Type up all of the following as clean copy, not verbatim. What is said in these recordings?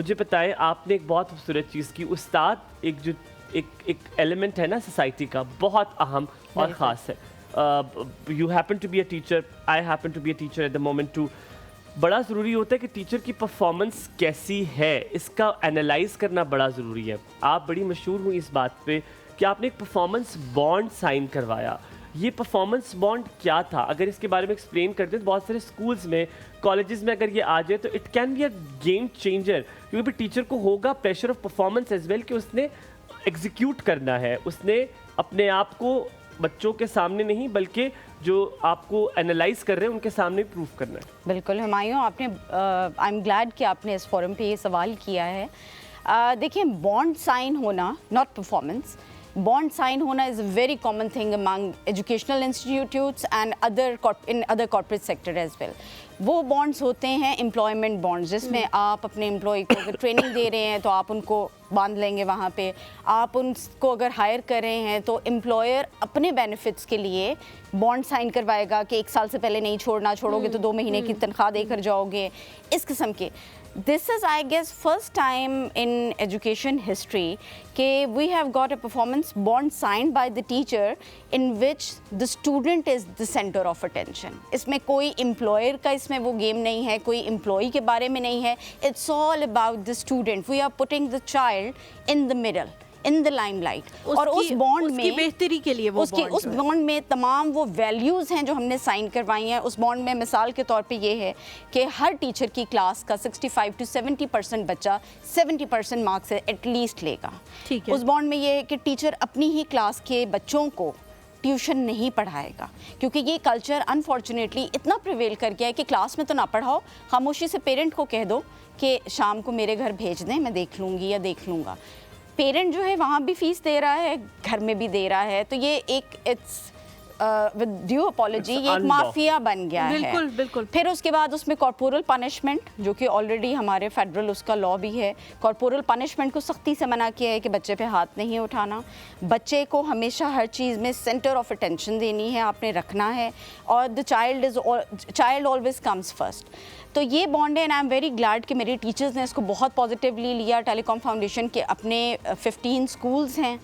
मुझे बताएं, आपने एक बहुत खूबसूरत चीज़ की, उस्ताद एक जो एक एलिमेंट है ना सोसाइटी का, बहुत अहम और ख़ास है। You happen to be a teacher, I happen to be a teacher at the moment too. बड़ा ज़रूरी होता है कि टीचर की परफॉर्मेंस कैसी है, इसका एनालाइज करना बड़ा ज़रूरी है। आप बड़ी मशहूर हुई इस बात पे कि आपने एक परफॉर्मेंस बॉन्ड साइन करवाया। ये परफॉर्मेंस बॉन्ड क्या था? अगर इसके बारे में एक्सप्लेन कर दें तो बहुत सारे स्कूल्स में, कॉलेजेस में अगर ये आ जाए तो it can be a game changer, क्योंकि टीचर को होगा pressure of performance as well कि उसने एग्जीक्यूट करना है, उसने अपने आप को बच्चों के सामने नहीं बल्कि जो आपको एनालाइज कर रहे हैं उनके सामने प्रूव करना है। बिल्कुल हुमायूं, आपने आई एम ग्लैड कि आपने इस फोरम पे ये सवाल किया है। देखिए, बॉन्ड साइन होना, नॉट परफॉर्मेंस, बॉन्ड साइन होना is a very common thing among educational institutes and in other corporate sector as well. वो बॉन्ड्स होते हैं एम्प्लॉयमेंट बॉन्ड्स, जिसमें आप अपने एम्प्लॉय को अगर ट्रेनिंग दे रहे हैं तो आप उनको बांध लेंगे वहाँ पे। आप उनको अगर हायर कर रहे हैं तो एम्प्लॉयर अपने बेनिफिट्स के लिए बॉन्ड साइन करवाएगा कि 1 साल से पहले नहीं छोड़ना, छोड़ोगे तो 2 महीने की तनख्वाह देकर जाओगे, इस किस्म के। This is, I guess, first time in education history कि we have got a performance bond signed by the teacher in which the student is the center of attention. इसमें कोई employer का इसमें वो game नहीं है, कोई employee के बारे में नहीं है. It's all about the student. We are putting the child in the middle. In the limelight. और उस बॉन्ड में बेहतरी के लिए वो उस बॉन्ड में तमाम वो वैल्यूज़ हैं जो हमने साइन करवाई हैं। उस बॉन्ड में मिसाल के तौर पे ये है कि हर टीचर की क्लास का 65 to 70% बच्चा 70% मार्क्स एटलीस्ट लेगा। ठीक है। उस बॉन्ड में ये है कि टीचर अपनी ही क्लास के बच्चों को ट्यूशन नहीं पढ़ाएगा, क्योंकि ये कल्चर अनफॉर्चुनेटली इतना प्रिवेल कर गया है कि क्लास में तो ना पढ़ाओ, खामोशी से पेरेंट को कह दो कि शाम को मेरे घर भेज दें, मैं देख लूँगी या देख लूँगा। पेरेंट जो है वहाँ भी फीस दे रहा है, घर में भी दे रहा है, तो ये एक इट्स विद ड्यू अपॉलॉजी ये एक माफिया बन गया है। बिल्कुल बिल्कुल। फिर उसके बाद उसमें कॉर्पोरल पनिशमेंट, जो कि ऑलरेडी हमारे फेडरल उसका लॉ भी है। कॉर्पोरल पनिशमेंट को सख्ती से मना किया है कि बच्चे पे हाथ नहीं उठाना, बच्चे को हमेशा हर चीज़ में सेंटर ऑफ अटेंशन देनी है, आपने रखना है, और the child always comes first. तो ये बॉन्ड है and I am very glad कि मेरे टीचर्स ने इसको बहुत पॉजिटिवली लिया। टेलीकॉम फाउंडेशन के अपने 15 स्कूल्स हैं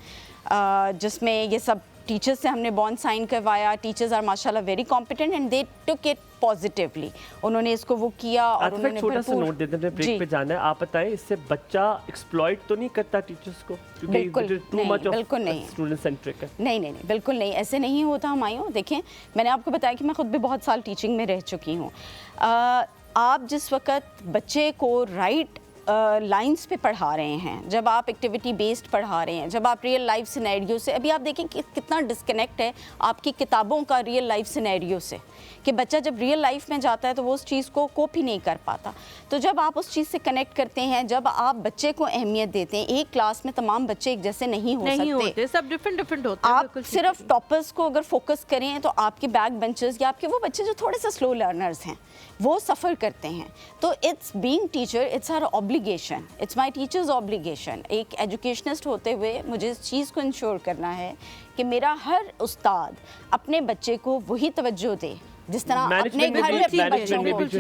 जिसमें ये सब टीचर्स से हमने बॉन्ड साइन करवाया। टीचर्स आर माशाल्लाह very competent and they took it positively. उन्होंने इसको वो किया और उन्होंने छोटा सा नोट देते हैं, ब्रेक पे जाना है। आप बताएं, इससे बच्चा एक्सप्लॉइट तो नहीं करता टीचर्स को? बिल्कुल नहीं, स्टूडेंट सेंट्रिक है। नहीं, बिल्कुल नहीं, ऐसे नहीं होता हुमायूं। देखें, मैंने आपको बताया कि मैं खुद भी बहुत साल टीचिंग में रह चुकी हूँ। आप जिस वक्त बच्चे को राइट लाइंस पे पढ़ा रहे हैं, जब आप एक्टिविटी बेस्ड पढ़ा रहे हैं, जब आप रियल लाइफ सिनेरियो से, अभी आप देखें कि कितना डिस्कनेक्ट है आपकी किताबों का रियल लाइफ सिनेरियो से, कि बच्चा जब रियल लाइफ में जाता है तो वो उस चीज़ को कोप ही नहीं कर पाता। तो जब आप उस चीज़ से कनेक्ट करते हैं, जब आप बच्चे को अहमियत देते हैं, एक क्लास में तमाम बच्चे एक जैसे नहीं सकते, सब डिफरेंट होते हैं। आप सिर्फ टॉपर्स को अगर फोकस करें तो आपके बैक बेंचर्स या आपके वो बच्चे जो थोड़े से स्लो लर्नर्स हैं वो सफ़र करते हैं। तो it's being teacher, it's our obligation, it's my teacher's obligation. एक एजुकेशनिस्ट होते हुए मुझे इस चीज़ को इंश्योर करना है कि मेरा हर उस्ताद अपने बच्चे को वही तवज्जो दे जिस तरह अपने घर में अपने बच्चों को